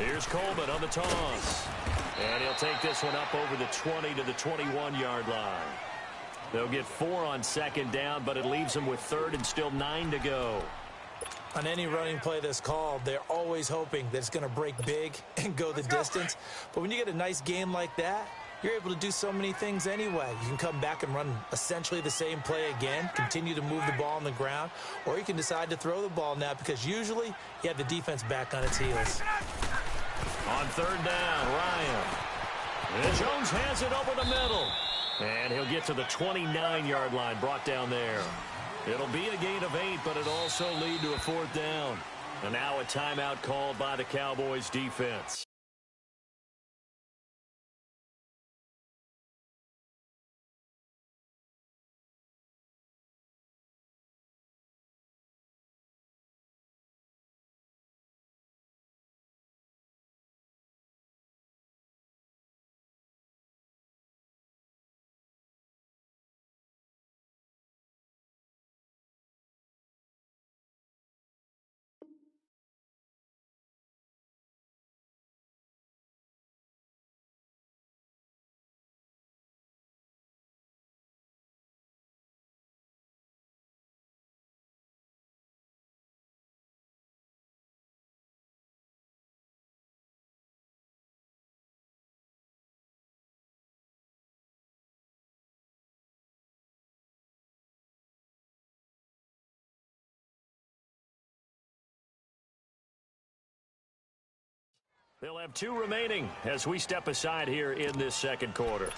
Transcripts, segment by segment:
Here's Coleman on the toss. And he'll take this one up over the 20 to the 21-yard line. They'll get 4 on second down, but it leaves them with third and still 9 to go. On any running play that's called, they're always hoping that it's going to break big and go the distance. But when you get a nice game like that, you're able to do so many things anyway. You can come back and run essentially the same play again, continue to move the ball on the ground, or you can decide to throw the ball now because usually you have the defense back on its heels. On third down, Ryan. And Jones has it over the middle. And he'll get to the 29-yard line, brought down there. It'll be a gain of 8, but it'll also lead to a fourth down. And now a timeout called by the Cowboys defense. They'll have 2 remaining as we step aside here in this second quarter.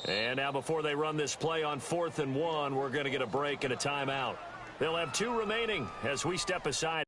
And now before they run this play on 4th and 1, we're going to get a break and a timeout. They'll have 2 remaining as we step aside.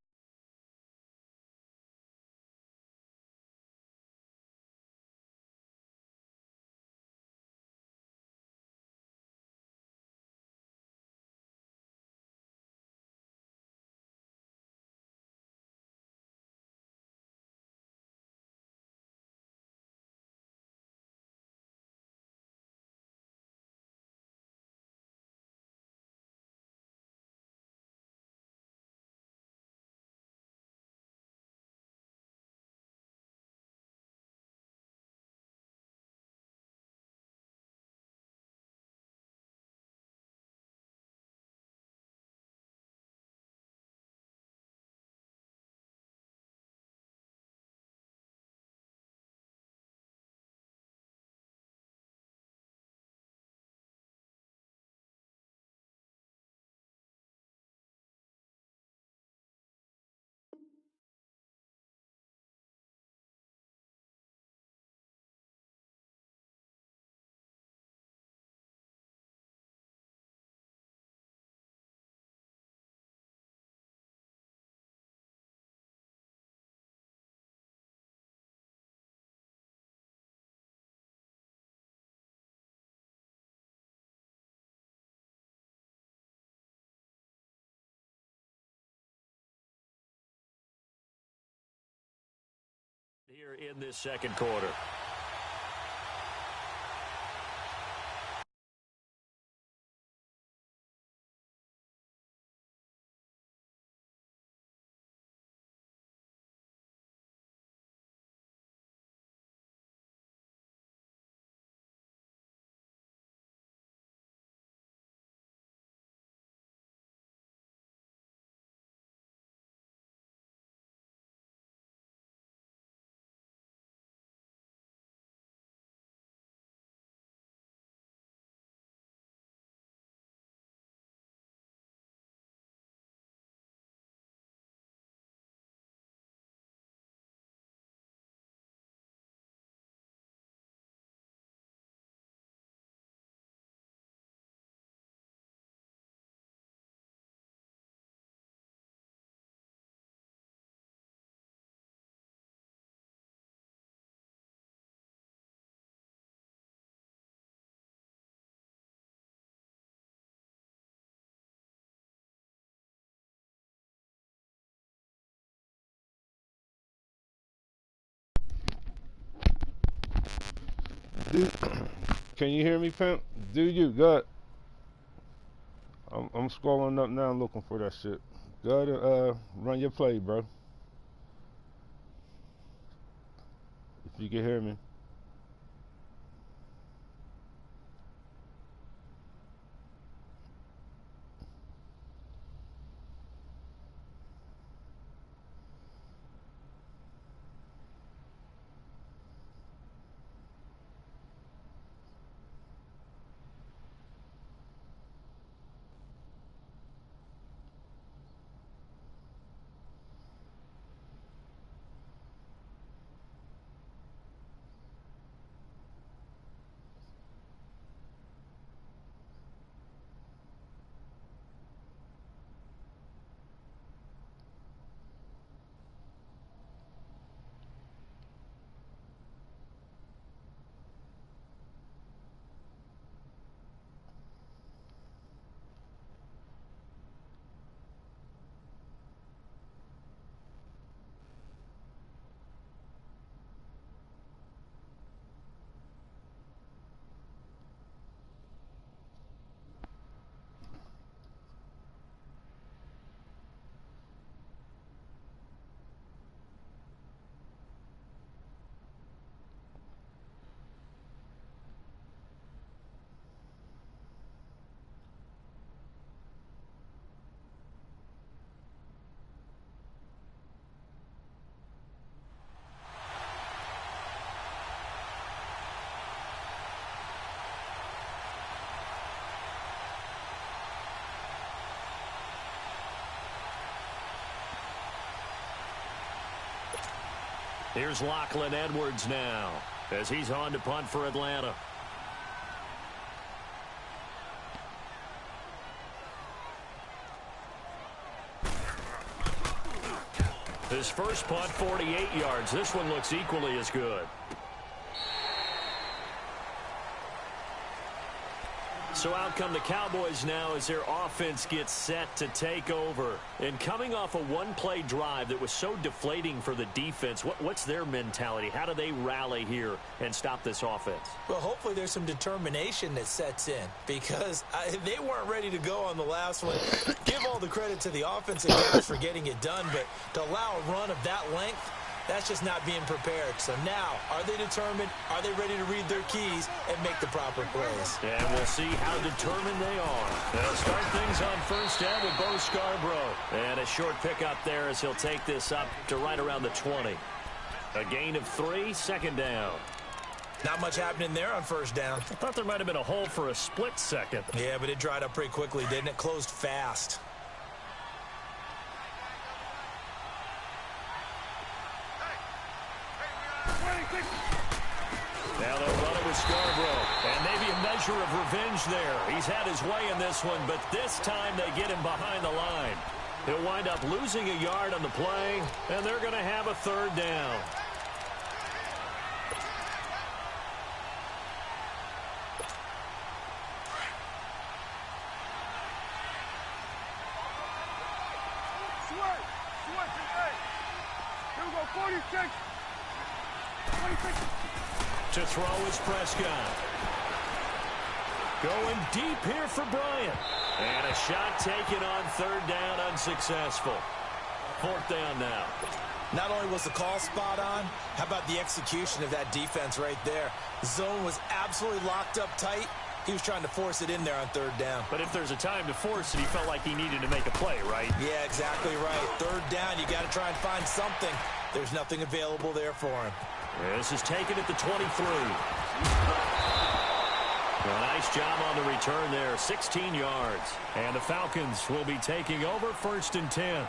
Here in this second quarter. Can you hear me, Pimp? Do you? Good. I'm scrolling up now looking for that shit. Go ahead, run your play, bro. If you can hear me. Here's Lachlan Edwards now as he's on to punt for Atlanta. His first punt, 48 yards. This one looks equally as good. So out come the Cowboys now as their offense gets set to take over. And coming off a one-play drive that was so deflating for the defense, what's their mentality? How do they rally here and stop this offense? Well, hopefully there's some determination that sets in because they weren't ready to go on the last one. Give all the credit to the offensive guys for getting it done, but to allow a run of that length, that's just not being prepared. So now, are they determined? Are they ready to read their keys and make the proper plays? And we'll see how determined they are. They'll start things on first down with Bo Scarborough. And a short pickup there as he'll take this up to right around the 20. A gain of 3, second down. Not much happening there on first down. I thought there might have been a hole for a split second. Yeah, but it dried up pretty quickly, didn't it? Closed fast. Now they'll run it with Scarborough. And maybe a measure of revenge there. He's had his way in this one, but this time they get him behind the line. He'll wind up losing a yard on the play, and they're going to have a third down. Here we go, 46. 26. To throw is Prescott. Going deep here for Bryant. And a shot taken on third down, unsuccessful. Fourth down now. Not only was the call spot on, how about the execution of that defense right there? Zone was absolutely locked up tight. He was trying to force it in there on third down. But if there's a time to force it, he felt like he needed to make a play, right? Yeah, exactly right. Third down, you got to try and find something. There's nothing available there for him. This is taken at the 23. A nice job on the return there, 16 yards. And the Falcons will be taking over first and 10.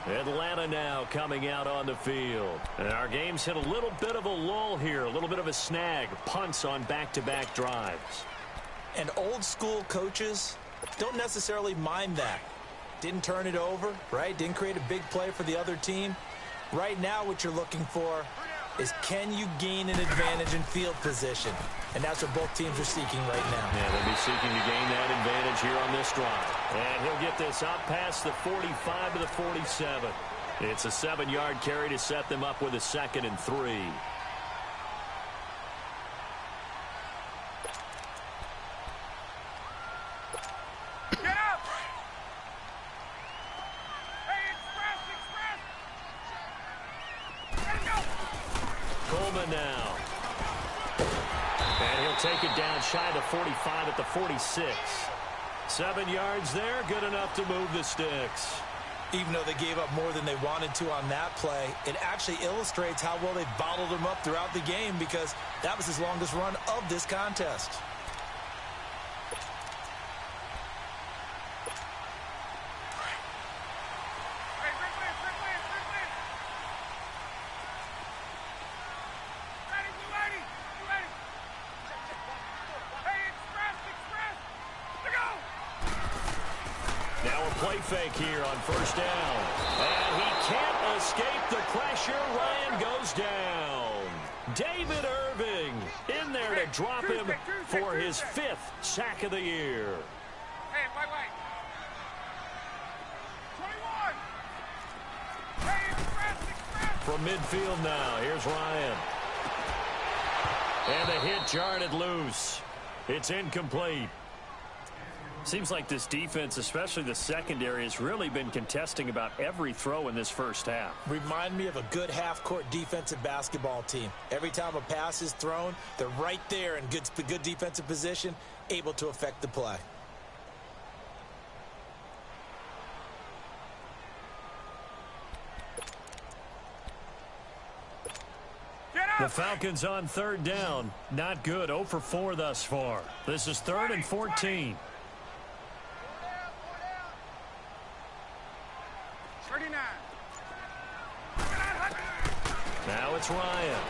Atlanta now coming out on the field. And our game's hit a little bit of a lull here, a little bit of a snag. Punts on back-to-back drives. And old school coaches don't necessarily mind that. Didn't turn it over, right? Didn't create a big play for the other team. Right now what you're looking for is can you gain an advantage in field position? And that's what both teams are seeking right now. Yeah, they'll be seeking to gain that advantage here on this drive. And he'll get this up past the 45 to the 47. It's a 7-yard carry to set them up with a 2nd and 3. run now. And he'll take it down shy of the 45 at the 46. 7 yards there, good enough to move the sticks. Even though they gave up more than they wanted to on that play, it actually illustrates how well they bottled them up throughout the game because that was his longest run of this contest. Play fake here on first down. And he can't escape the pressure. Ryan goes down. David Irving in there to drop him for his 5th sack of the year. Hey, wait. 21. Hey, express. From midfield now, here's Ryan. And the hit jarred loose. It's incomplete. Seems like this defense, especially the secondary, has really been contesting about every throw in this first half. Remind me of a good half-court defensive basketball team. Every time a pass is thrown, they're right there in good defensive position, able to affect the play. The Falcons on third down. Not good. 0 for 4 thus far. This is 3rd and 14. 39. Now it's Ryan.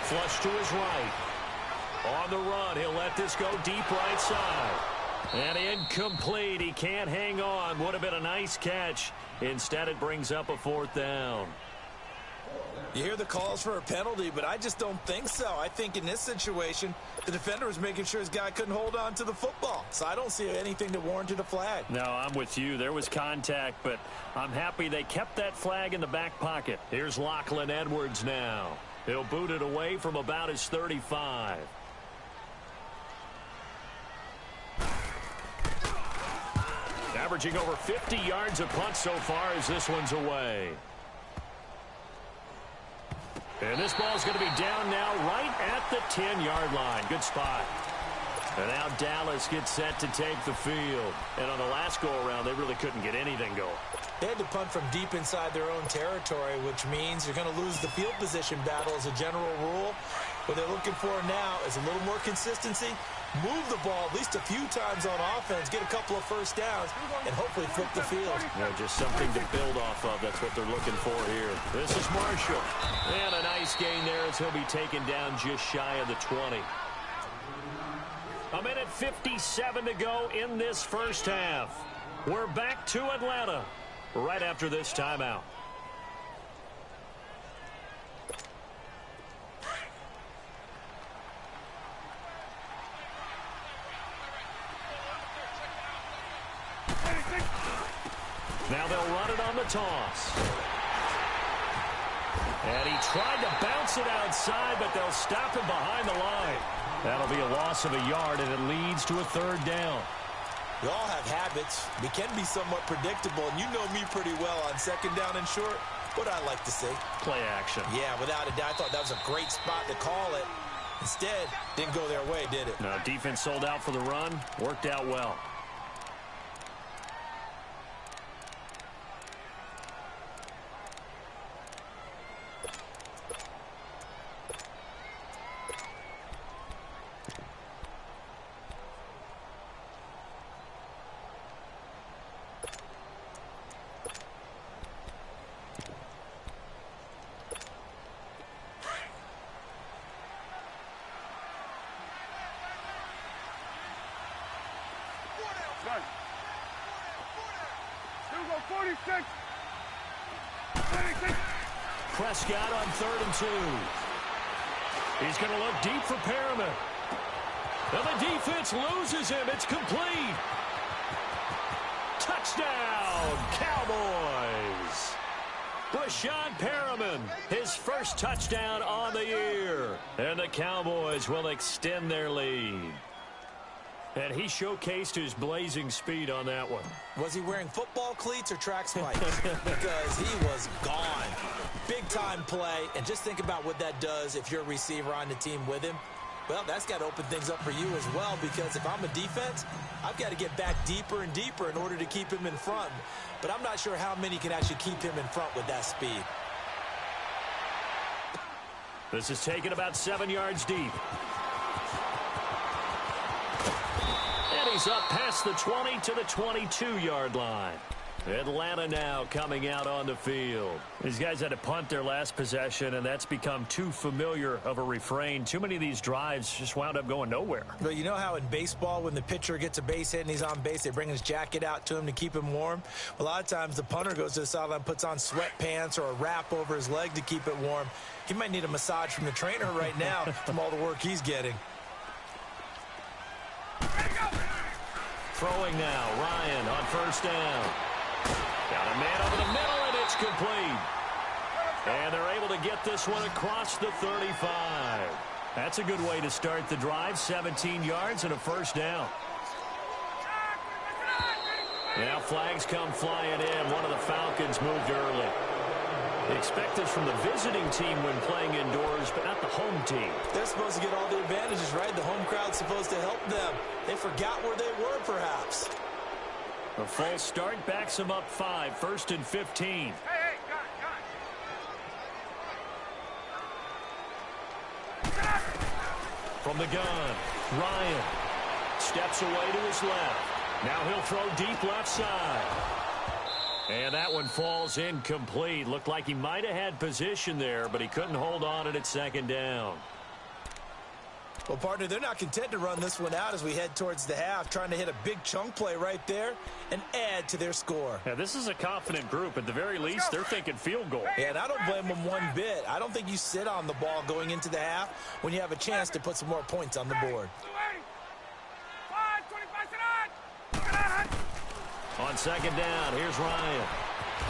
Flush to his right. On the run, he'll let this go deep right side. And incomplete. He can't hang on. Would have been a nice catch. Instead, it brings up a 4th down. You hear the calls for a penalty, but I just don't think so. I think in this situation, the defender was making sure his guy couldn't hold on to the football. So I don't see anything that warranted a flag. No, I'm with you. There was contact, but I'm happy they kept that flag in the back pocket. Here's Lachlan Edwards now. He'll boot it away from about his 35. Averaging over 50 yards a punt so far as this one's away. And this ball's going to be down now right at the 10-yard line. Good spot. And now Dallas gets set to take the field. And on the last go-around, they really couldn't get anything going. They had to punt from deep inside their own territory, which means you're going to lose the field position battle as a general rule. What they're looking for now is a little more consistency, move the ball at least a few times on offense, get a couple of first downs, and hopefully flip the field. Yeah, just something to build off of. That's what they're looking for here. This is Marshall. And a nice gain there as he'll be taken down just shy of the 20. A minute 57 to go in this first half. We're back to Atlanta right after this timeout. Now they'll run it on the toss. And he tried to bounce it outside, but they'll stop him behind the line. That'll be a loss of a yard, and it leads to a 3rd down. We all have habits. We can be somewhat predictable, and you know me pretty well on 2nd down and short. What I like to see. Play action. Yeah, without a doubt. I thought that was a great spot to call it. Instead, didn't go their way, did it? No, defense sold out for the run. Worked out well. Prescott on 3rd and 2. He's going to look deep for Perriman. And the defense loses him. It's complete. Touchdown, Cowboys. Brashad Perriman, his first touchdown on the year. And the Cowboys will extend their lead. And he showcased his blazing speed on that one. Was he wearing football cleats or track spikes? Because he was gone. Big-time play, and just think about what that does if you're a receiver on the team with him. Well, that's got to open things up for you as well, because if I'm a defense, I've got to get back deeper and deeper in order to keep him in front. But I'm not sure how many can actually keep him in front with that speed. This is taken about 7 yards deep. And he's up past the 20 to the 22-yard line. Atlanta now coming out on the field. These guys had to punt their last possession, and that's become too familiar of a refrain. Too many of these drives just wound up going nowhere. But you know how in baseball, when the pitcher gets a base hit and he's on base, they bring his jacket out to him to keep him warm? A lot of times the punter goes to the sideline, puts on sweatpants or a wrap over his leg to keep it warm. He might need a massage from the trainer right now from all the work he's getting. Throwing now, Ryan on first down. Got a man over the middle, and it's complete. And they're able to get this one across the 35. That's a good way to start the drive. 17 yards and a first down. Now flags come flying in. One of the Falcons moved early. They expect this from the visiting team when playing indoors, but not the home team. They're supposed to get all the advantages, right? The home crowd's supposed to help them. They forgot where they were, perhaps. A false start backs them up 5, 1st and 15. Hey, got it. From the gun, Ryan steps away to his left. Now he'll throw deep left side. And that one falls incomplete. Looked like he might have had position there, but he couldn't hold on it at second down. Well, partner, they're not content to run this one out as we head towards the half, trying to hit a big chunk play right there and add to their score. Yeah, this is a confident group. At the very least, they're thinking field goal. Yeah, and I don't blame them one bit. I don't think you sit on the ball going into the half when you have a chance to put some more points on the board. On second down, here's Ryan.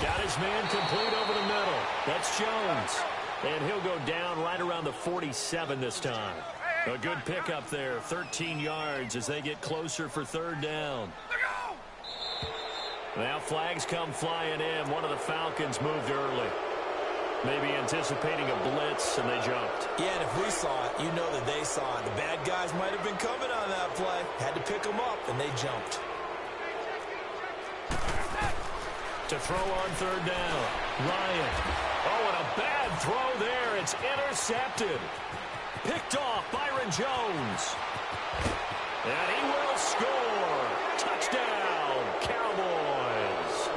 Got his man complete over the middle. That's Jones. And he'll go down right around the 47 this time. A good pickup there, 13 yards as they get closer for third down. Now flags come flying in. One of the Falcons moved early. Maybe anticipating a blitz, and they jumped. Yeah, and if we saw it, you know that they saw it. The bad guys might have been coming on that play. Had to pick them up, and they jumped. To throw on third down, Ryan. Oh, and a bad throw there. It's intercepted. Picked off Byron Jones. And he will score. Touchdown, Cowboys.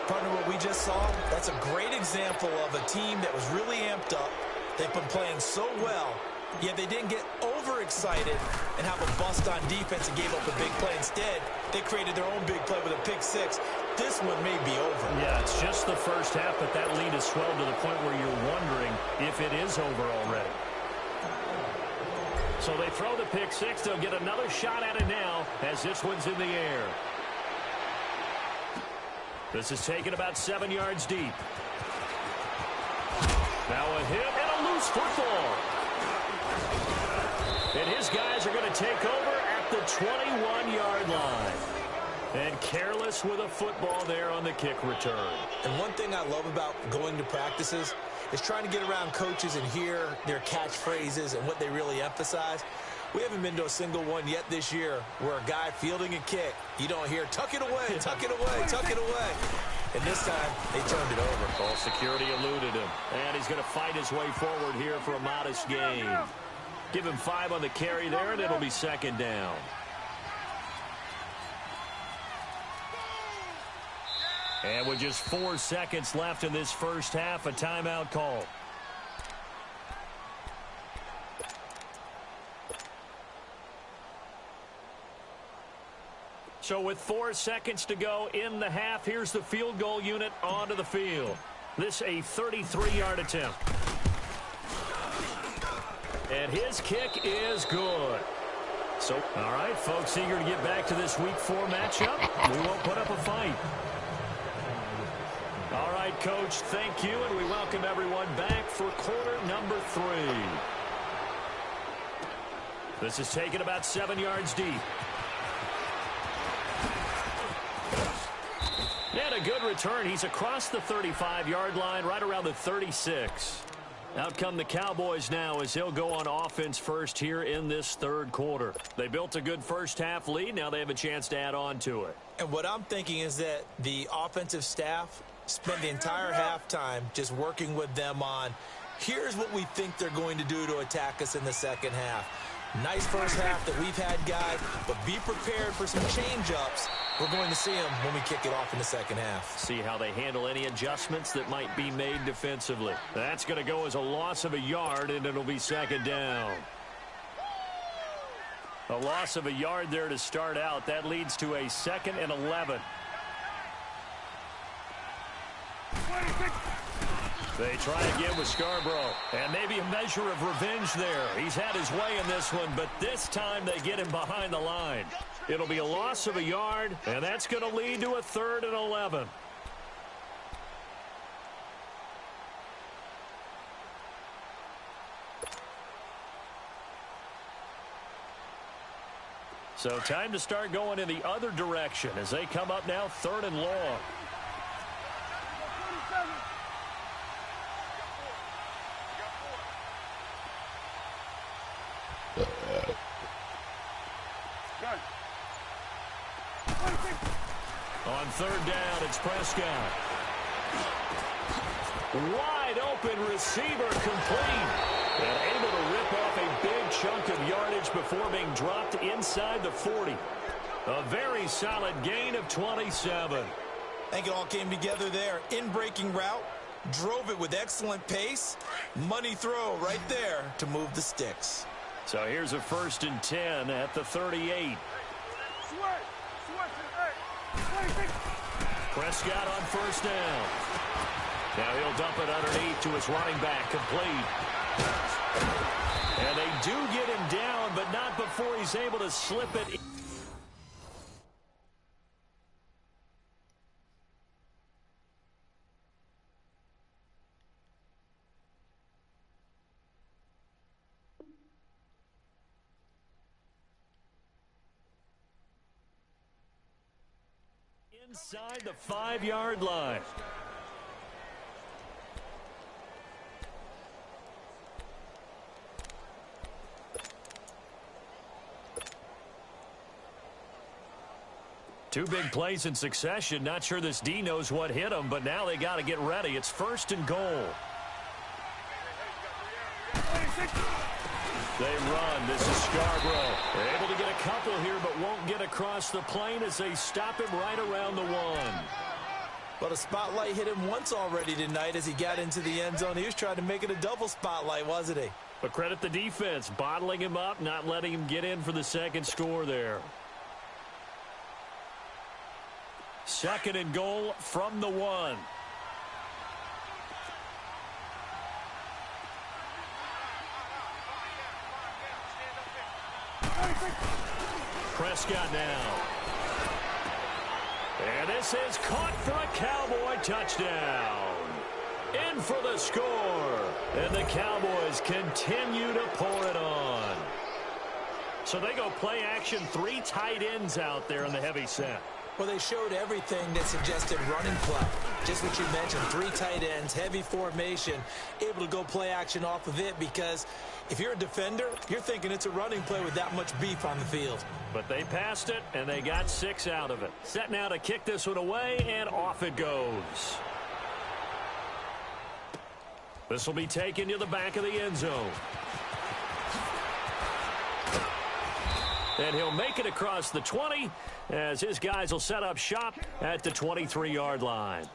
Partner, what we just saw, that's a great example of a team that was really amped up. They've been playing so well, yet they didn't get overexcited and have a bust on defense and gave up a big play. Instead, they created their own big play with a pick six. This one may be over. Yeah, it's just the first half, but that lead has swelled to the point where you're wondering if it is over already. So they throw the pick six. They'll get another shot at it now as this one's in the air. This is taken about 7 yards deep. Now a hit and a loose football. And his guys are going to take over at the 21-yard line. And careless with a football there on the kick return. And one thing I love about going to practices is trying to get around coaches and hear their catchphrases and what they really emphasize. We haven't been to a single one yet this year where a guy fielding a kick, you don't hear, tuck it away, tuck it away, tuck it away. And this time, they turned it over. Ball security eluded him. And he's going to fight his way forward here for a modest gain. Give him 5 on the carry there, and it'll be second down. And with just 4 seconds left in this first half, a timeout call. So with 4 seconds to go in the half, here's the field goal unit onto the field. This a 33-yard attempt. And his kick is good. So, all right, folks, eager to get back to this Week 4 matchup. We won't put up a fight. All right, Coach, thank you, and we welcome everyone back for quarter number 3. This is taken about 7 yards deep. And a good return. He's across the 35-yard line, right around the 36. Out come the Cowboys now as he'll go on offense first here in this third quarter. They built a good first-half lead. Now they have a chance to add on to it. And what I'm thinking is that the offensive staff spent the entire halftime just working with them on, here's what we think they're going to do to attack us in the second half. Nice first half that we've had, guys, but be prepared for some change-ups. We're going to see them when we kick it off in the second half. See how they handle any adjustments that might be made defensively. That's going to go as a loss of a yard, and it'll be second down. A loss of a yard there to start out. That leads to a 2nd and 11. They try again with Scarborough, and maybe a measure of revenge there. He's had his way in this one, but this time they get him behind the line. It'll be a loss of a yard, and that's going to lead to a 3rd and 11. So time to start going in the other direction as they come up now 3rd and long. On 3rd down, it's Prescott. Wide open receiver complete. And able to rip off a big chunk of yardage before being dropped inside the 40. A very solid gain of 27. I think it all came together there. In-breaking route, drove it with excellent pace. Money throw right there to move the sticks. So here's a 1st and 10 at the 38. Prescott on 1st down. Now he'll dump it underneath to his running back, complete. And they do get him down, but not before he's able to slip it. Inside the 5-yard line. Two big plays in succession. Not sure this D knows what hit him, but now they got to get ready. It's 1st and goal. They run. This is Scarborough. They're able to get a couple here, but won't get across the plane as they stop him right around the 1. But a spotlight hit him once already tonight as he got into the end zone. He was trying to make it a double spotlight, wasn't he? But credit the defense, bottling him up, not letting him get in for the second score there. 2nd and goal from the 1. Prescott now. And this is caught for a Cowboy touchdown. In for the score. And the Cowboys continue to pour it on. So they go play action, 3 tight ends out there in the heavy set. Well, they showed everything that suggested running play. Just what you mentioned, 3 tight ends, heavy formation, able to go play action off of it because if you're a defender, you're thinking it's a running play with that much beef on the field. But they passed it, and they got 6 out of it. Set now to kick this one away, and off it goes. This will be taken to the back of the end zone. And he'll make it across the 20 as his guys will set up shop at the 23-yard line.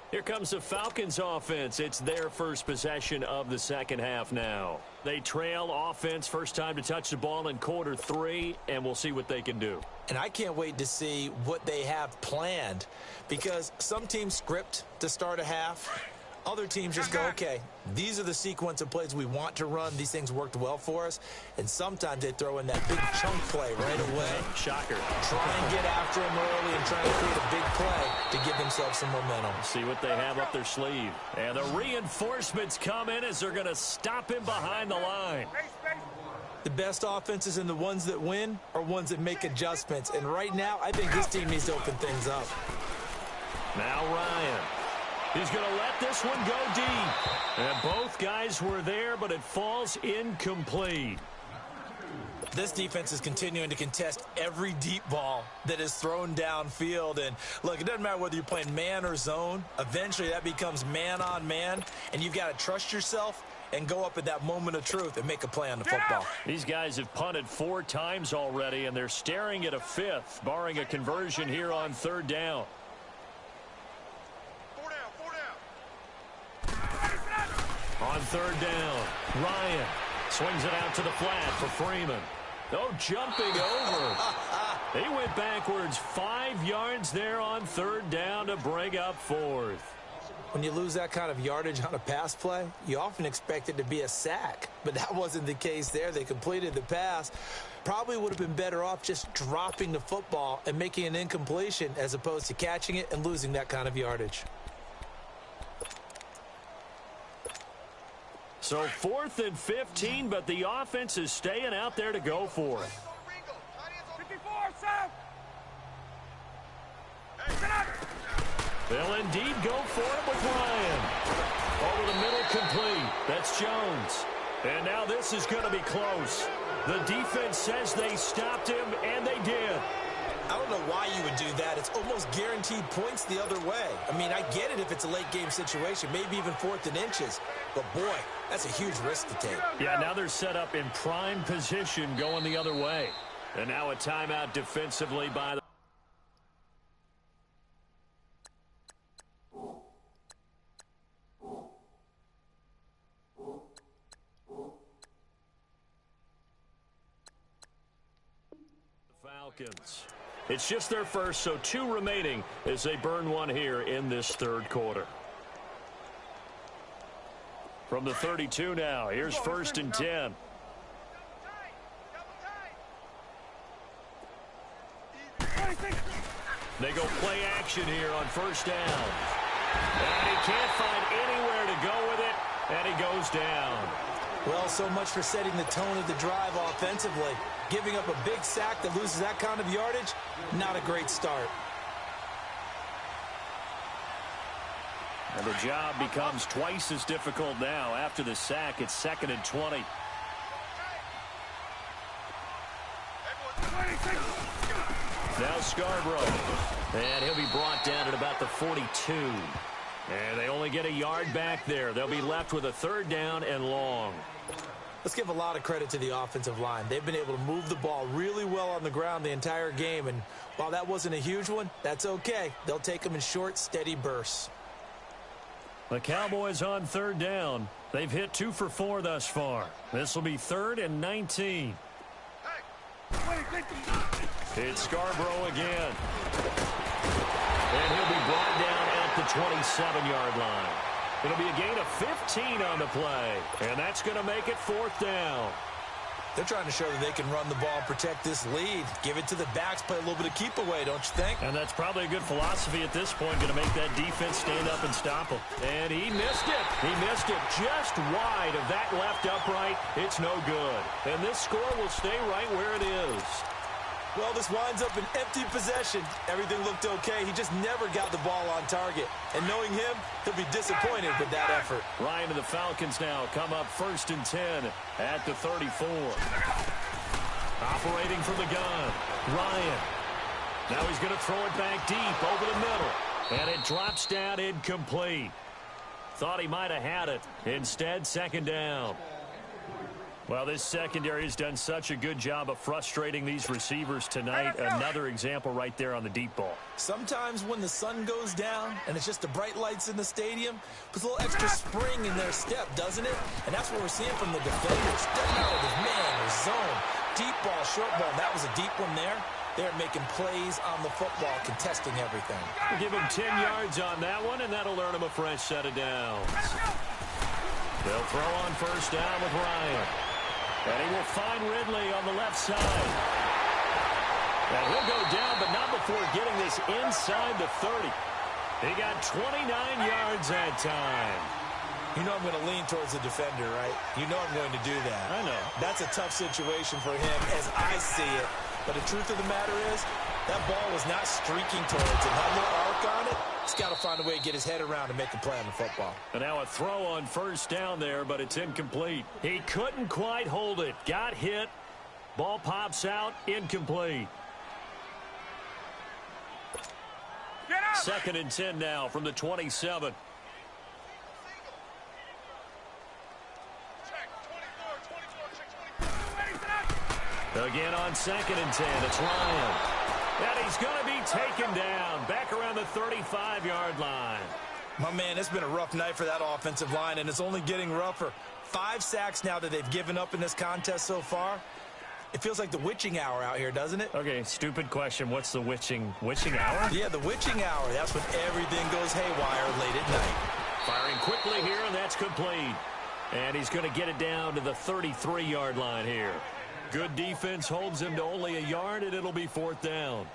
Here comes the Falcons offense. It's their first possession of the second half now. They trail offense, first time to touch the ball in quarter 3, and we'll see what they can do. And I can't wait to see what they have planned because some teams script to start a half. Other teams just go, okay, these are the sequence of plays we want to run. These things worked well for us. And sometimes they throw in that big chunk play right away. Shocker. Try and get after him early and try to create a big play to give themselves some momentum. See what they have up their sleeve. And the reinforcements come in as they're going to stop him behind the line. The best offenses and the ones that win are ones that make adjustments. And right now, I think his team needs to open things up. Now Ryan. He's going to let this one go deep. And both guys were there, but it falls incomplete. This defense is continuing to contest every deep ball that is thrown downfield. And, look, it doesn't matter whether you're playing man or zone. Eventually, that becomes man-on-man, and you've got to trust yourself and go up at that moment of truth and make a play on the football. These guys have punted 4 times already, and they're staring at a 5th, barring a conversion here on 3rd down. 4 down. On 3rd down, Ryan swings it out to the flat for Freeman. Oh, jumping over. He went backwards 5 yards there on 3rd down to bring up 4th. When you lose that kind of yardage on a pass play, you often expect it to be a sack. But that wasn't the case there. They completed the pass. Probably would have been better off just dropping the football and making an incompletion as opposed to catching it and losing that kind of yardage. So 4th and 15, but the offense is staying out there to go for it. 54, Sam. Hey, They'll indeed go for it with Ryan. Over the middle, complete. That's Jones. And now this is going to be close. The defense says they stopped him, and they did. I don't know why you would do that. It's almost guaranteed points the other way. I mean, I get it if it's a late-game situation, maybe even 4th and inches. But, boy, that's a huge risk to take. Yeah, now they're set up in prime position going the other way. And now a timeout defensively by the Falcons. It's just their first, so 2 remaining as they burn 1 here in this 3rd quarter. From the 32 now, here's 1st and 10. They go play action here on 1st down. And he can't find anywhere to go with it, and he goes down. Well, so much for setting the tone of the drive offensively. Giving up a big sack that loses that kind of yardage, not a great start. And the job becomes twice as difficult now. After the sack, it's 2nd and 20. Now Scarborough. And he'll be brought down at about the 42. And they only get a yard back there. They'll be left with a 3rd down and long. Let's give a lot of credit to the offensive line. They've been able to move the ball really well on the ground the entire game. And while that wasn't a huge one, that's okay. They'll take them in short, steady bursts. The Cowboys on 3rd down. They've hit 2 for 4 thus far. This will be 3rd and 19. It's Scarborough again. And he'll be brought down at the 27-yard line. It'll be a gain of 15 on the play. And that's going to make it 4th down. They're trying to show that they can run the ball and protect this lead. Give it to the backs, play a little bit of keep away, don't you think? And that's probably a good philosophy at this point, going to make that defense stand up and stop him. And he missed it. He missed it just wide of that left upright. It's no good. And this score will stay right where it is. Well, this winds up an empty possession. Everything looked okay. He just never got the ball on target. And knowing him, he'll be disappointed with that effort. Ryan and the Falcons now come up 1st and 10 at the 34. Operating from the gun, Ryan. Now he's going to throw it back deep over the middle. And it drops down incomplete. Thought he might have had it. Instead, 2nd down. Well, this secondary has done such a good job of frustrating these receivers tonight. Another example right there on the deep ball. Sometimes when the sun goes down and it's just the bright lights in the stadium, puts a little extra spring in their step, doesn't it? And that's what we're seeing from the defenders. Doesn't matter if it's man or zone. Deep ball, short ball. That was a deep one there. They're making plays on the football, contesting everything. We'll give him 10 yards on that one, and that'll earn him a fresh set of downs. They'll throw on 1st down with Ryan. And he will find Ridley on the left side. And he'll go down, but not before getting this inside the 30. He got 29 yards that time. You know I'm going to lean towards the defender, right? You know I'm going to do that. I know. That's a tough situation for him as I see it. But the truth of the matter is, that ball was not streaking towards him. Had a little arc on it. He's got to find a way to get his head around and make a play on the football. And now a throw on first down there, but it's incomplete. He couldn't quite hold it. Got hit. Ball pops out. Incomplete. Get up! 2nd and 10 now from the 27. Again on 2nd and 10. It's Ryan. And he's going to be taken down back around the 35-yard line. My man, it's been a rough night for that offensive line, and it's only getting rougher. 5 sacks now that they've given up in this contest so far. It feels like the witching hour out here, doesn't it? Okay, stupid question. What's the witching hour? Yeah, the witching hour. That's when everything goes haywire late at night. Firing quickly here, and that's complete. And he's going to get it down to the 33-yard line here. Good defense holds him to only a yard, and it'll be 4th down.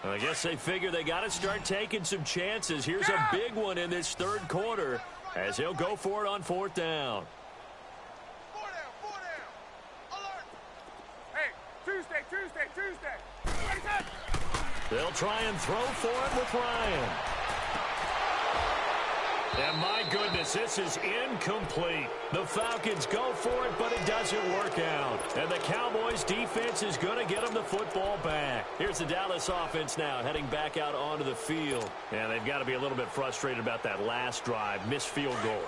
I guess they figure they got to start taking some chances. Here's a big one in this 3rd quarter as he'll go for it on 4th down. 4 down. Alert. Hey, Tuesday. Ready, set. They'll try and throw for it with Ryan. And my goodness, this is incomplete. The Falcons go for it, but it doesn't work out. And the Cowboys defense is going to get them the football back. Here's the Dallas offense now heading back out onto the field. And they've got to be a little bit frustrated about that last drive, missed field goal.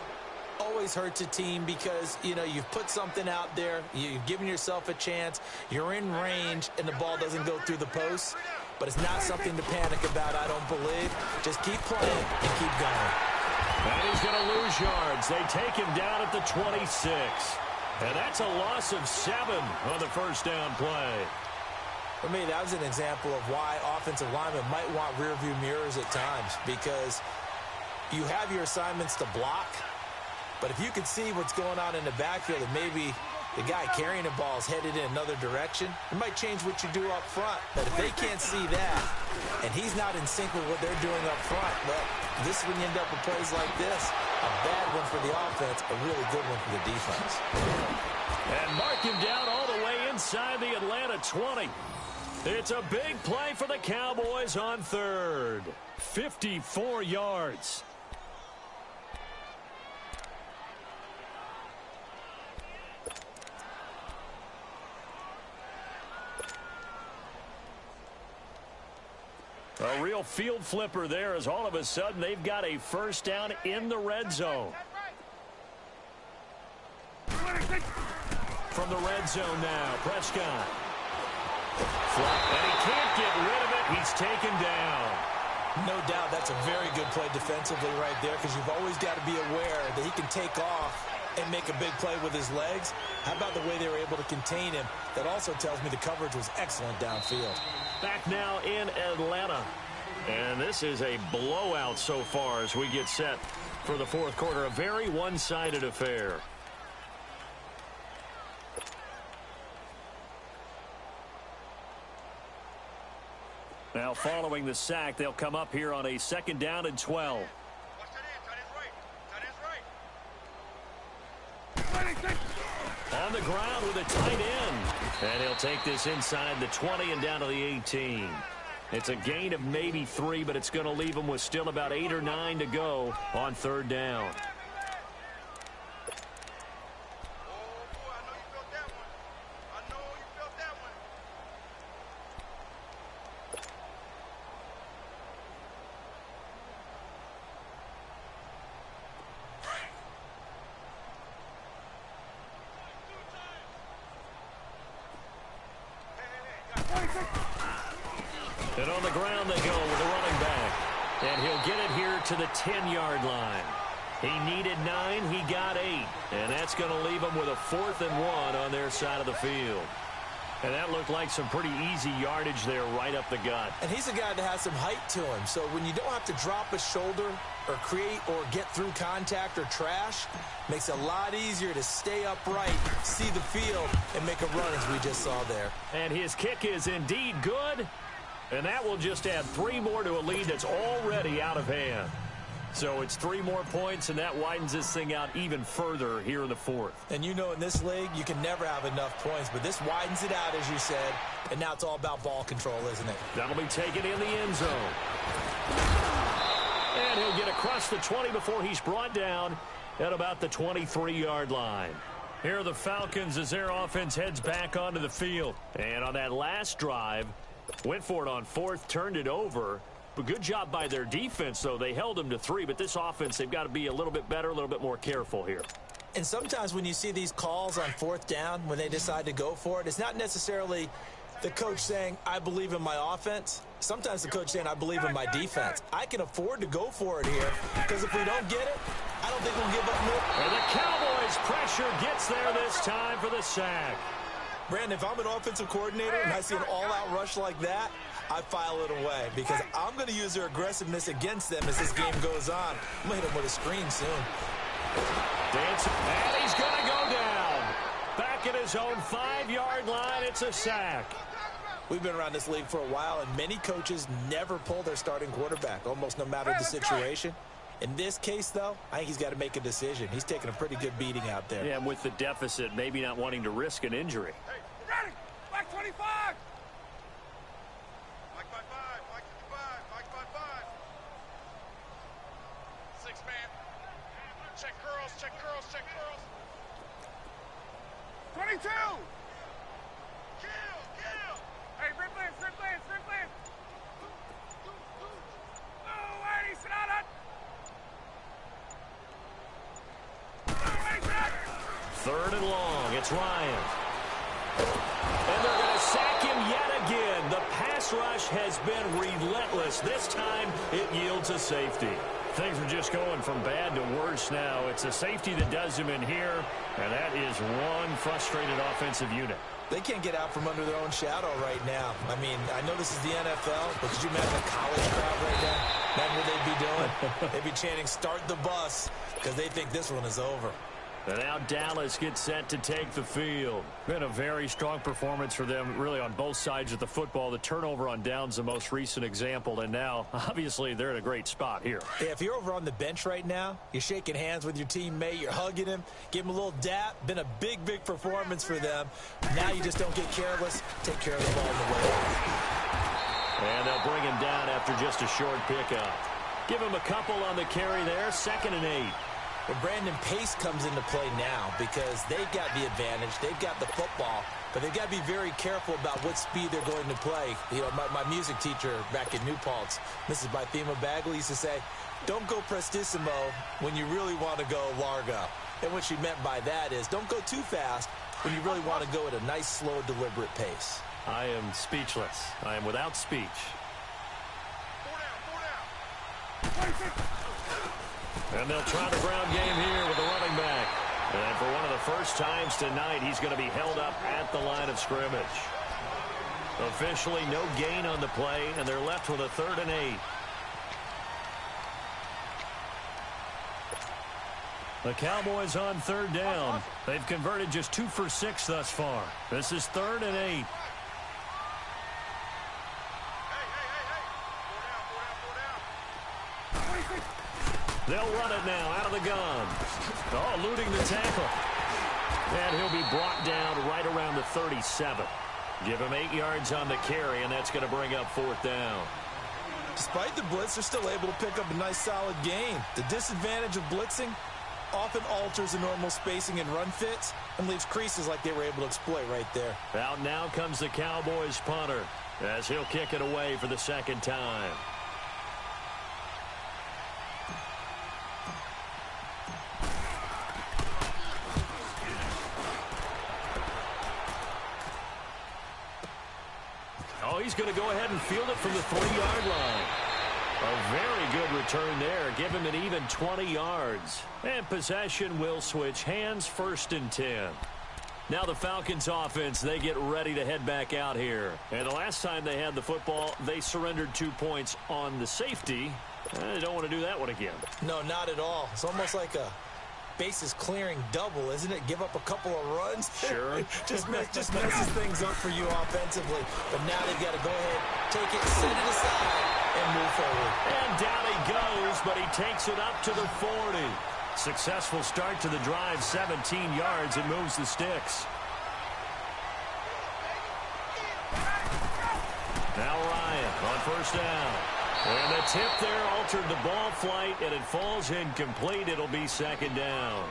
Always hurts a team because, you know, you've put something out there, you've given yourself a chance, you're in range, and the ball doesn't go through the posts. But it's not something to panic about, I don't believe. Just keep playing and keep going. And he's going to lose yards. They take him down at the 26. And that's a loss of 7 on the first down play. For me, that was an example of why offensive linemen might want rearview mirrors at times, because you have your assignments to block, but if you can see what's going on in the backfield and maybe the guy carrying the ball is headed in another direction, it might change what you do up front. But if they can't see that and he's not in sync with what they're doing up front, well, this is when you end up with plays like this. A bad one for the offense, a really good one for the defense. And mark him down all the way inside the Atlanta 20. It's a big play for the Cowboys on 3rd. 54 yards. A real field flipper there as all of a sudden they've got a first down in the red zone. From the red zone now, Prescott. And he can't get rid of it. He's taken down. No doubt that's a very good play defensively right there, because you've always got to be aware that he can take off and make a big play with his legs. How about the way they were able to contain him? That also tells me the coverage was excellent downfield. Back now in Atlanta. And this is a blowout so far as we get set for the 4th quarter. A very one-sided affair. Now following the sack, they'll come up here on a 2nd down and 12. On the ground with a tight end. And he'll take this inside the 20 and down to the 18. It's a gain of maybe 3, but it's going to leave him with still about 8 or 9 to go on 3rd down. And on the ground they go with the running back. And he'll get it here to the 10-yard line. He needed 9, he got 8. And that's going to leave him with a 4th and 1 on their side of the field. And that looked like some pretty easy yardage there right up the gut. And he's a guy that has some height to him. So when you don't have to drop a shoulder or create or get through contact or trash, makes it a lot easier to stay upright, see the field, and make a run as we just saw there. And his kick is indeed good. And that will just add 3 more to a lead that's already out of hand. So it's 3 more points, and that widens this thing out even further here in the 4th. And you know in this league, you can never have enough points, but this widens it out, as you said, and now it's all about ball control, isn't it? That'll be taken in the end zone. And he'll get across the 20 before he's brought down at about the 23-yard line. Here are the Falcons as their offense heads back onto the field. And on that last drive, went for it on 4th, turned it over. But good job by their defense, though. They held them to 3, but this offense, they've got to be a little bit better, a little bit more careful here. And sometimes when you see these calls on 4th down, when they decide to go for it, it's not necessarily the coach saying, I believe in my offense. Sometimes the coach saying, I believe in my defense. I can afford to go for it here, because if we don't get it, I don't think we'll give up more. And the Cowboys' pressure gets there this time for the sack. Brandon, if I'm an offensive coordinator and I see an all-out rush like that, I file it away because I'm going to use their aggressiveness against them as this game goes on. I'm going to hit them with a screen soon. Dancing, and he's going to go down. Back at his own 5-yard line, it's a sack. We've been around this league for a while, and many coaches never pull their starting quarterback, almost no matter the situation. In this case, though, I think he's got to make a decision. He's taking a pretty good beating out there. Yeah, and with the deficit, maybe not wanting to risk an injury. Hey, ready! Mike 25! Mike by 5, Mike 55, Mike by 5. 6 man. Check curls, check curls, check curls. 22! Kill, kill! Hey, rip lance, rip lance, rip lance! Oh, Eddie, sit on it! 3rd and long. It's Ryan. And they're going to sack him yet again. The pass rush has been relentless. This time, it yields a safety. Things are just going from bad to worse now. It's a safety that does him in here, and that is one frustrated offensive unit. They can't get out from under their own shadow right now. I mean, I know this is the NFL, but could you imagine a college crowd right now? Imagine what they'd be doing. They'd be chanting, start the bus, because they think this one is over. And now Dallas gets set to take the field. Been a very strong performance for them, really, on both sides of the football. The turnover on downs, the most recent example, and now, obviously, they're in a great spot here. Yeah, if you're over on the bench right now, you're shaking hands with your teammate, you're hugging him, give him a little dap. Been a big, big performance for them. Now you just don't get careless. Take care of the ball on the way. And they'll bring him down after just a short pickup. Give him a couple on the carry there, 2nd and 8. Well, Brandon, pace comes into play now because they've got the advantage. They've got the football, but they've got to be very careful about what speed they're going to play. You know, my music teacher back in New Paltz, Mrs. Bythema Bagley, used to say, don't go prestissimo when you really want to go largo. And what she meant by that is don't go too fast when you really want to go at a nice, slow, deliberate pace. I am speechless. I am without speech. 4 down, 4 down. 26. And they'll try the ground game here with the running back. And for one of the first times tonight, he's going to be held up at the line of scrimmage. Officially, no gain on the play, and they're left with a 3rd and 8. The Cowboys on 3rd down. They've converted just 2 for 6 thus far. This is 3rd and 8. They'll run it now out of the gun. Oh, eluding the tackle. And he'll be brought down right around the 37. Give him 8 yards on the carry, and that's going to bring up 4th down. Despite the blitz, they're still able to pick up a nice, solid gain. The disadvantage of blitzing often alters the normal spacing and run fits and leaves creases like they were able to exploit right there. Out now comes the Cowboys punter as he'll kick it away for the 2nd time. Oh, he's going to go ahead and field it from the 3-yard line. A very good return there. Give him an even 20 yards. And possession will switch hands, 1st and 10. Now the Falcons offense, they get ready to head back out here. And the last time they had the football, they surrendered 2 points on the safety. They don't want to do that one again. No, not at all. It's almost like a bases clearing double, isn't it? Give up a couple of runs. Sure. just messes things up for you offensively. But now they've got to go ahead, take it, set it aside, and move forward. And down he goes, but he takes it up to the 40. Successful start to the drive, 17 yards, and moves the sticks. Now Ryan on first down. And the tip there altered the ball flight, and it falls incomplete. It'll be second down.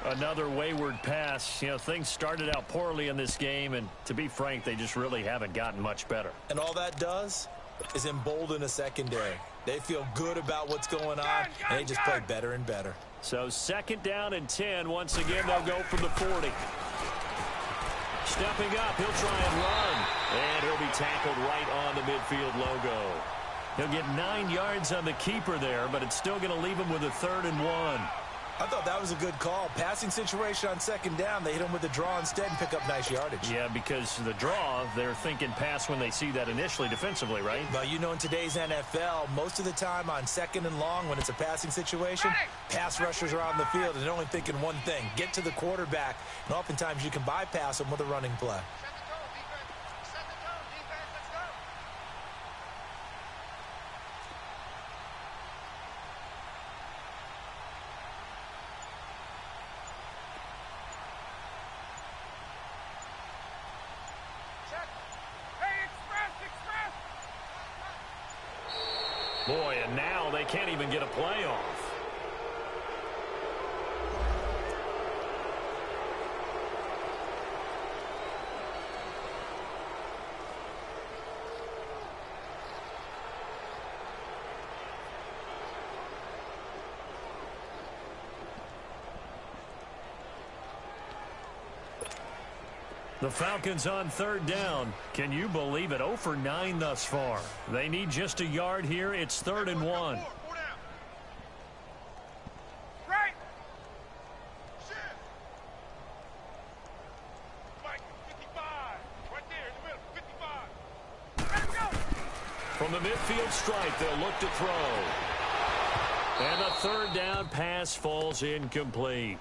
Another wayward pass. You know, things started out poorly in this game, and to be frank, they just really haven't gotten much better. And all that does is embolden a secondary. They feel good about what's going on, and they just play better and better. So second down and 10. Once again, they'll go from the 40. Stepping up, he'll try and run. And he'll be tackled right on the midfield logo. He'll get 9 yards on the keeper there, but it's still going to leave him with a 3rd and 1. I thought that was a good call. Passing situation on second down, they hit him with the draw instead and pick up nice yardage. Yeah, because the draw, they're thinking pass when they see that initially defensively, right? But you know, in today's NFL, most of the time on second and long, when it's a passing situation, pass rushers are on the field and they're only thinking one thing, get to the quarterback. And oftentimes you can bypass them with a running play. Boy, and now they can't even get a play off. The Falcons on third down. Can you believe it? 0 for 9 thus far. They need just a yard here. It's 3rd and 1. Right. Shit. Mike, 55. Right there in the middle. 55. Let him go. From the midfield stripe, they'll look to throw. And the 3rd down pass falls incomplete.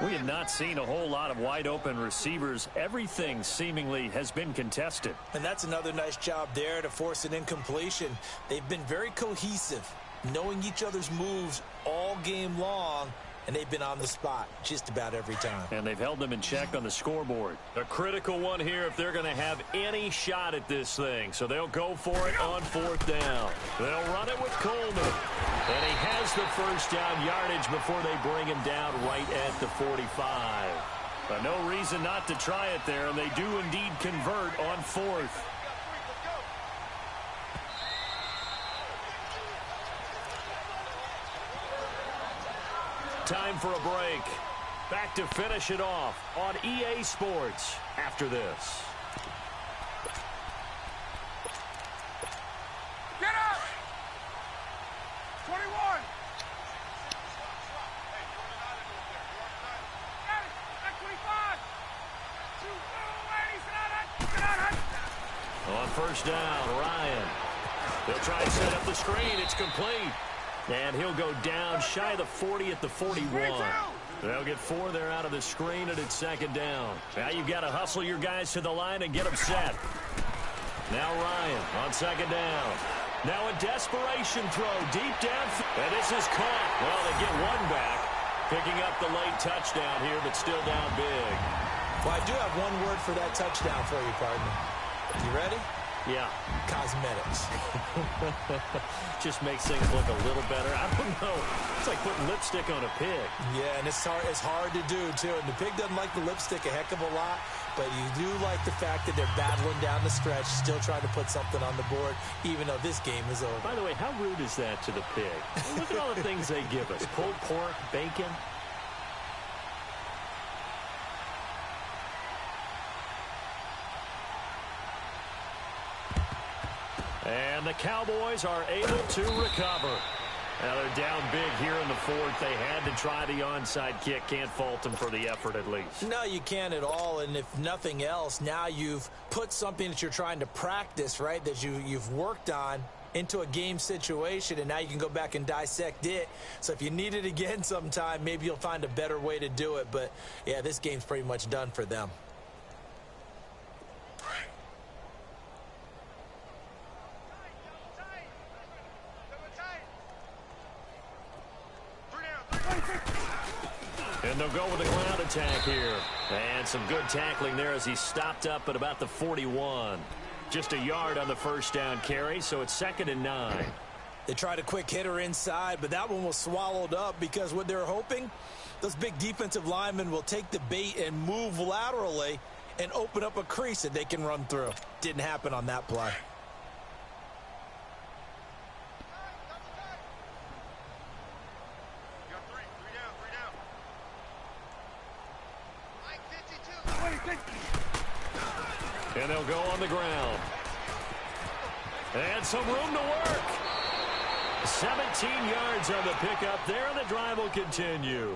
We have not seen a whole lot of wide-open receivers. Everything seemingly has been contested. And that's another nice job there to force an incompletion. They've been very cohesive, knowing each other's moves all game long, and they've been on the spot just about every time. And they've held them in check on the scoreboard. A critical one here if they're going to have any shot at this thing. So they'll go for it on 4th down. They'll run it with Coleman. And he has the first down yardage before they bring him down right at the 45. But no reason not to try it there, and they do indeed convert on 4th. Time for a break. Back to finish it off on EA Sports after this. Get up. 21. Got it. At 25. On first down, Ryan. They'll try and set up the screen. It's complete. And he'll go down shy of the 40 at the 41. They'll get 4 there out of the screen, and it's 2nd down. Now you've got to hustle your guys to the line and get them set. Now Ryan on 2nd down. Now a desperation throw deep down. And this is caught. Well, they get 1 back. Picking up the late touchdown here, but still down big. Well, I do have one word for that touchdown for you, partner. You ready? Yeah. Cosmetics. Just makes things look a little better. I don't know. It's like putting lipstick on a pig. Yeah, and it's hard to do, too. And the pig doesn't like the lipstick a heck of a lot, but you do like the fact that they're battling down the stretch, still trying to put something on the board, even though this game is over. By the way, how rude is that to the pig? Look at all the things they give us. Pulled pork, bacon. And the Cowboys are able to recover. Now they're down big here in the 4th. They had to try the onside kick. Can't fault them for the effort at least. No, you can't at all. And if nothing else, now you've put something that you're trying to practice, right, that you've worked on into a game situation, and now you can go back and dissect it. So if you need it again sometime, maybe you'll find a better way to do it. But, yeah, this game's pretty much done for them. And they'll go with a ground attack here. And some good tackling there as he stopped up at about the 41. Just a yard on the first down carry, so it's 2nd and 9. They tried a quick hitter inside, but that one was swallowed up because what they're hoping, those big defensive linemen will take the bait and move laterally and open up a crease that they can run through. Didn't happen on that play. And they'll go on the ground. And some room to work. 17 yards on the pickup there, and the drive will continue.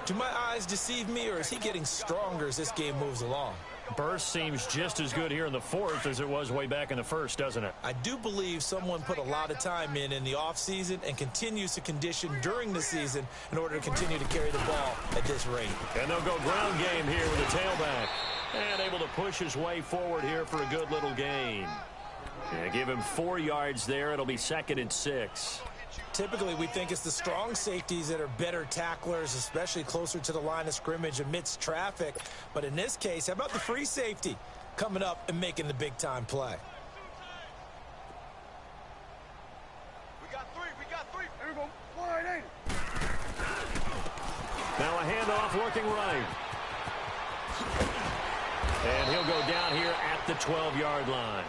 Do my eyes deceive me, or is he getting stronger as this game moves along? Burst seems just as good here in the 4th as it was way back in the 1st, doesn't it? I do believe someone put a lot of time in the offseason and continues to condition during the season in order to continue to carry the ball at this rate. And they'll go ground game here with a tailback. And able to push his way forward here for a good little gain. And give him 4 yards there. It'll be 2nd and 6. Typically, we think it's the strong safeties that are better tacklers, especially closer to the line of scrimmage amidst traffic. But in this case, how about the free safety coming up and making the big-time play? We got three. There we go. Wide, ain't it? Now a handoff working right. And he'll go down here at the 12-yard line.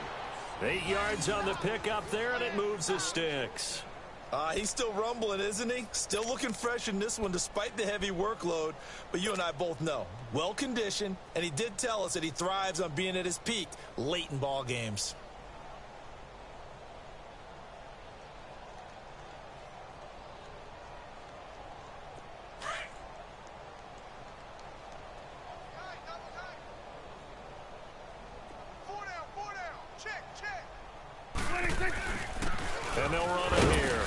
8 yards on the pickup there, and it moves the sticks. He's still rumbling, isn't he? Still looking fresh in this one despite the heavy workload. But you and I both know, well-conditioned, and he did tell us that he thrives on being at his peak late in ball games. And they'll run him here.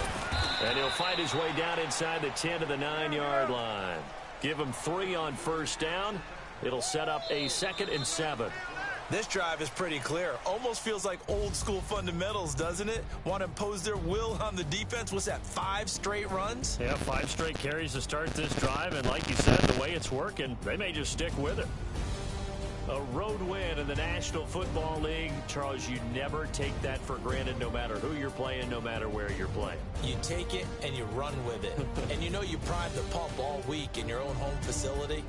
And he'll find his way down inside the 10 to the 9-yard line. Give him 3 on first down. It'll set up a 2nd and 7. This drive is pretty clear. Almost feels like old school fundamentals, doesn't it? Want to impose their will on the defense. What's that, 5 straight runs? Yeah, 5 straight carries to start this drive. And like you said, the way it's working, they may just stick with it. A road win in the National Football League. Charles, you never take that for granted no matter who you're playing, no matter where you're playing. You take it and you run with it. And you know you prime the pump all week in your own home facility.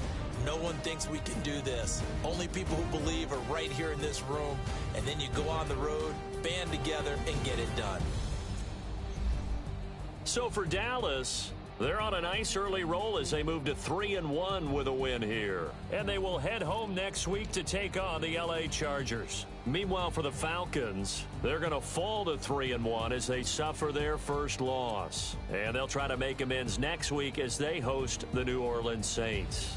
No one thinks we can do this. Only people who believe are right here in this room. And then you go on the road, band together, and get it done. So for Dallas, they're on a nice early roll as they move to 3-1 with a win here. And they will head home next week to take on the LA Chargers. Meanwhile, for the Falcons, they're going to fall to 3-1 as they suffer their first loss. And they'll try to make amends next week as they host the New Orleans Saints.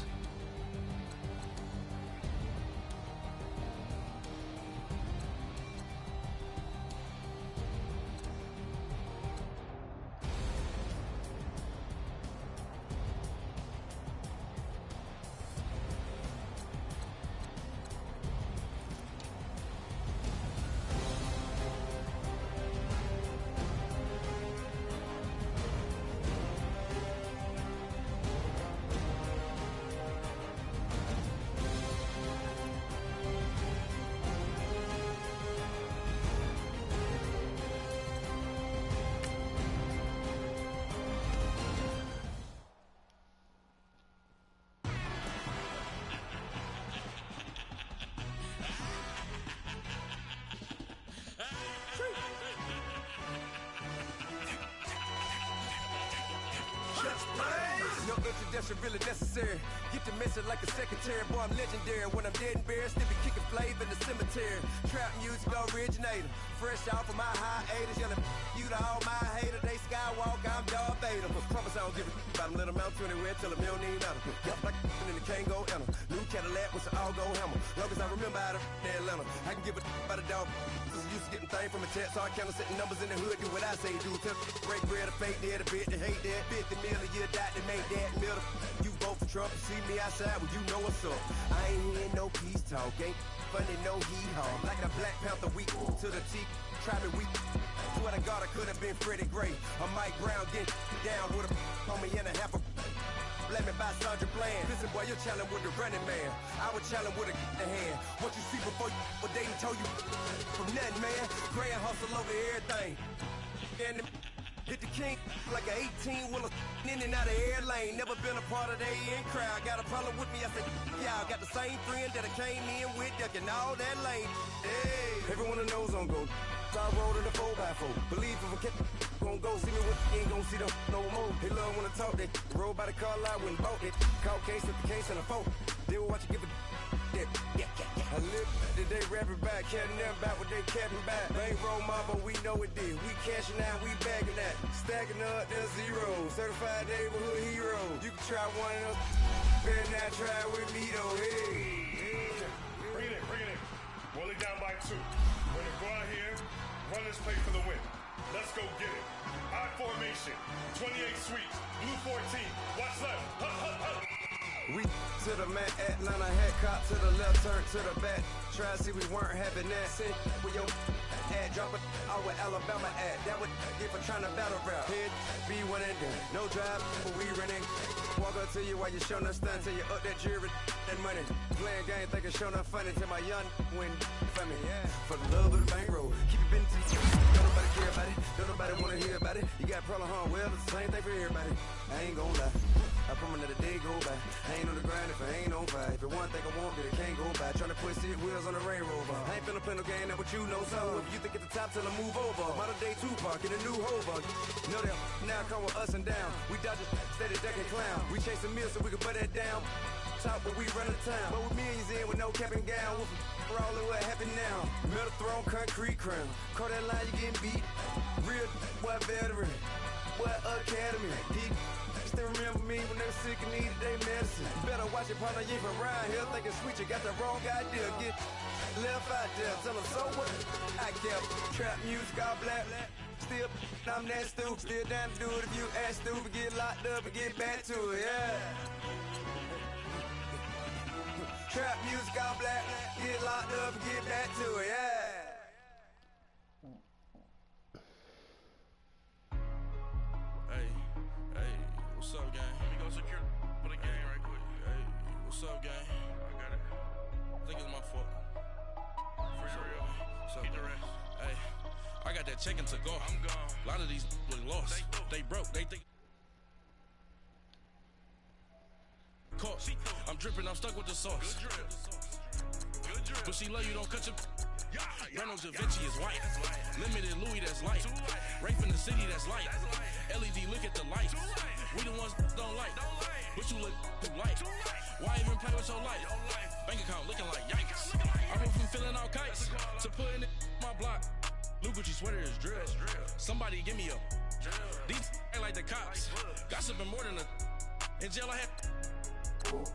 No introduction really necessary. Get the message like a secretary. Boy, I'm legendary. When I'm dead and buried, still be kicking flavor in the cemetery. Trap music originator. fresh off of my hiatus, yelling you to all my haters. They skywalk, I'm Darth Vader. Promise I don't give a about them. Let them out to anywhere, tell them it don't even matter. Yup, like and it can't go enter. New Cadillac with an all-go hammer. Long as I remember how to Atlanta, I can give a about a dog. Used to getting things from a text, hard counter, setting numbers in the hood, do what I say do. Tell break bread, a fake dead, a bit, they hate that. 50 million, you die, they make that middle. You vote for Trump, you see me outside, well, you know what's up. I ain't hearing no peace talk, ain't funny, no heat hog. Like a Black Panther, weak to the teeth, try me weak. Swear to God, I could have been Freddie Gray. Or Mike Brown getting down with a on me and a half a. Let me buy Sandra Bland. Listen, boy, you're challenging with the running man. I was challenging with a hand. What you see before you, what they told you from nothing, man. Gray and hustle over everything. And hit the king like an 18-wheeler in and out of air lane. Never been a part of the in crowd. Got a problem with me, I said, y'all got the same friend that I came in with, ducking all that lane. Hey, everyone that knows on go. I rolled in the 4x4. Believe if I kept gon' go see me with you ain't gon' see them no more. They love when I talk, they roll by the car lot when bought it. Call case with the case and a phone. They will watch you give a yeah. I live today rapping back, caring nothing about what they capping back. Bankroll mob, but we know it did. We cashing out, we bagging that. Stacking up, there's zero. Certified neighborhood hero. You can try one of those. Better not try with me though. Hey. Bring it in. Roll it down by 2. We're gonna go out here, run this play for the win. Let's go get it. I formation, 28 sweeps, blue 14. Watch left. Hup. We to the mat, Atlanta hat cop to the left, turn to the back. Try to see we weren't having that. Send with your ad, drop it out with Alabama ad. That would get for trying to battle rap. Head, be one and done. No drive, but we running. Walk up to you while you showing us stun till you up that jury and money. Playing game, thinking show nothing funny till my young win for me. Yeah. For the love of the bankroll, keep it been to you. Don't nobody care about it, don't nobody wanna hear about it. You got problem, huh? Well, it's the same thing for everybody. I ain't gon' lie. I promise that a day go by. I ain't on the grind if I ain't on fire. If it one thing I want, then it can't go by. Tryna put 6 wheels on the railroad. I ain't finna play no game, that what you know. So if you think at the top, tell them move over. Modern day Tupac in a new hover. Know that now come with us and down. We dodge it, steady ducking clown. We chasing meals so we can put that down. Top, but we run the town. But with millions in with no cap and gown. For all of what happened now. Metal throne, concrete crown. Call that line, you getting beat. Real, what veteran. What academy. Deep. Still remember me when they were sick and needed their medicine. Better watch it, partner, you ain't from around here thinking sweet, you got the wrong idea. Get left out there, tell them so what? I kept trap music, all black. Still, I'm that stupid, still down to do it if you act stupid. Get locked up and get back to it, yeah. Trap music, all black. Get locked up and get back to it, yeah. What's up, gang? Let me go secure for the game right quick. Hey, what's up, gang? I got it. I think it's my fault. For real. What's up, keep the rest. Hey, I got that chicken to go. I'm gone. A lot of these look lost. They broke. They think. Caught. I'm dripping. I'm stuck with the sauce. Good drip. But she love you. Don't cut your. Reynolds Da Vinci is white. Limited Louis, that's light. Rafe in the city, that's light. LED, look at the lights. We the ones don't like. But you look too light. Why even play with your life? Bank account looking like yikes. I went from filling out kites to putting it in my block. Blue Gucci sweater is drill. Somebody give me a. These ain't like the cops. Gossiping more than a. In jail I had.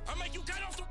I make you cut off the.